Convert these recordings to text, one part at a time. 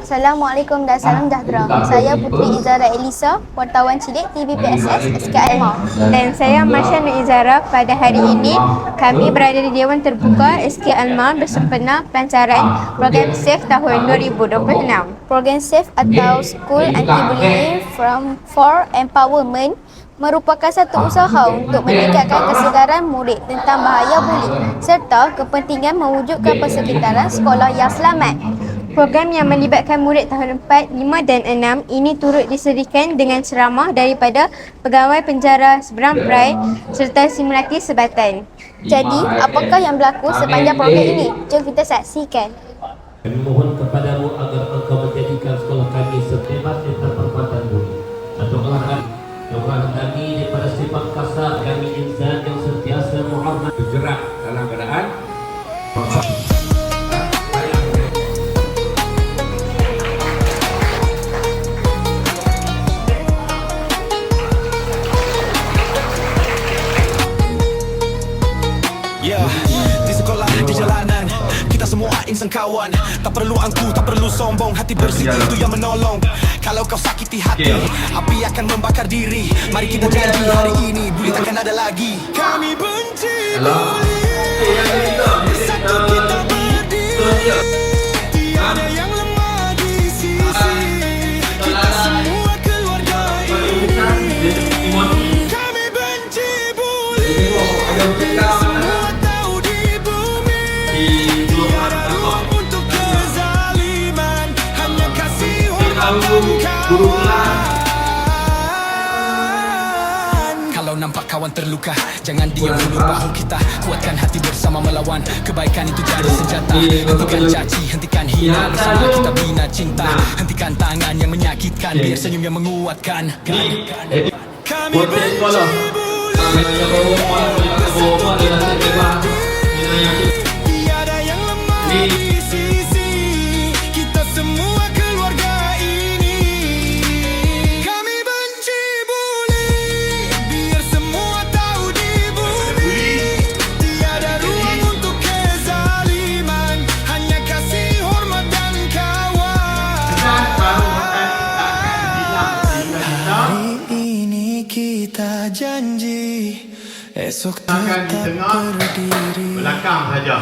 Assalamualaikum dan salam sejahtera. Saya Putri Izara Elisa, wartawan cilik TV PSS SK Alma. Dan saya Marsha Nur Izara. Pada hari ini, kami berada di Dewan Terbuka SK Alma bersempena pelancaran program SAFE tahun 2026. Program SAFE atau School Anti-Bullying for Empowerment merupakan satu usaha untuk meningkatkan kesedaran murid tentang bahaya buli serta kepentingan mewujudkan persekitaran sekolah yang selamat. Program yang melibatkan murid tahun 4, 5 dan 6 ini turut disediakan dengan ceramah daripada pegawai penjara seberang Perai serta simulasi sebatan. Jadi, apakah yang berlaku sepanjang program ini? Jom kita saksikan. Kami mohon kepadamu agar engkau menjadikan sekolah kami sebebas daripada perbuatan buli. Atau jauhkan kami daripada sifat kasar, kami insan yang sentiasa menghormati bergerak dalam keadaan di sekolah, di jalanan, kita semua insan kawan. Tak perlu angku, tak perlu sombong. Hati bersih itu yang menolong. Kalau kau sakiti hati, api akan membakar diri. Mari kita janji hari ini bully takkan ada lagi. Kami benci bully, satu kita berdiri. Tiada yang lemah di sisi. Kita semua keluarga ini. Kami benci bully. Semua tahu di bumi. Tiada ruang untuk kezaliman. Hanya kasih hormat dan kawan. Kalau nampak kawan terluka, jangan diam dulu, bahu kita kuatkan hati bersama melawan. Kebaikan itu jadi senjata. Hentikan caci, hentikan hina, bersama kita bina cinta. Hentikan tangan yang menyakitkan, biar senyum yang menguatkan. Kami benci tiada yang lemah di sisi. Kita semua keluarga ini. Kami benci bully, biar semua tahu di bumi. Tiada ruang untuk kezaliman. Hanya kasih hormat dan kawan. Hari ini kita janji, esok tetap berdiri. Belakang saja.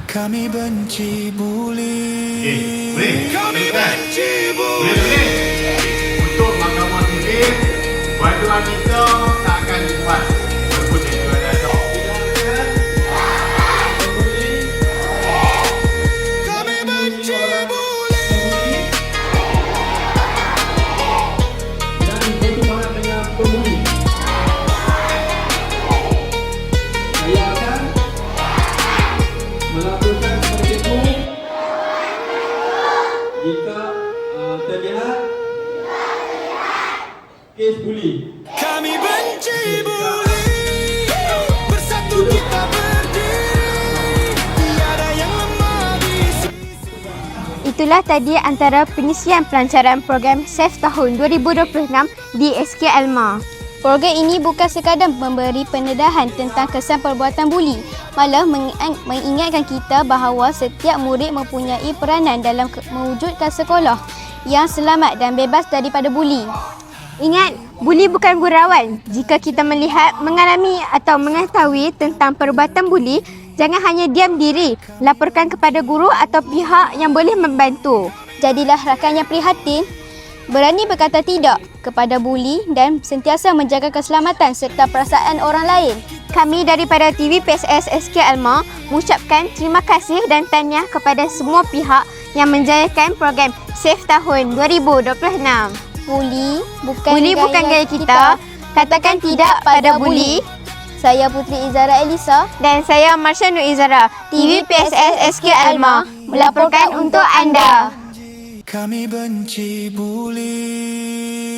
Kami benci bully. Boleh? Kami benci bully. Boleh? Untuk mahkamah sendiri, bantuan kita tak akan dibuat berputih kepada dok. Kami benci bully. dan itu sangat dengan pembuli. Saya akan melaporkan kepada itu jika terlihat kes buli. Kami benci bully. Bersatu kita berdiri. Tiada yang lemah di sisi. Itulah tadi antara pengisian pelancaran program SAFE tahun 2026 di SK Alma. Program ini bukan sekadar memberi pendedahan tentang kesan perbuatan buli, malah mengingatkan kita bahawa setiap murid mempunyai peranan dalam mewujudkan sekolah yang selamat dan bebas daripada buli. Ingat, buli bukan gurauan. Jika kita melihat, mengalami atau mengetahui tentang perbuatan buli, jangan hanya diam diri. Laporkan kepada guru atau pihak yang boleh membantu. Jadilah rakan yang prihatin, berani berkata tidak kepada buli dan sentiasa menjaga keselamatan serta perasaan orang lain. Kami daripada TV PSS SK Alma mengucapkan terima kasih dan tahniah kepada semua pihak yang menjayakan program SAFE tahun 2026. Buli bukan gaya kita. Katakan tidak pada buli. Saya Putri Izara Elisa Dan saya Marsha Nur Izara. TV PSS SK Alma melaporkan untuk anda. Kami benci bully.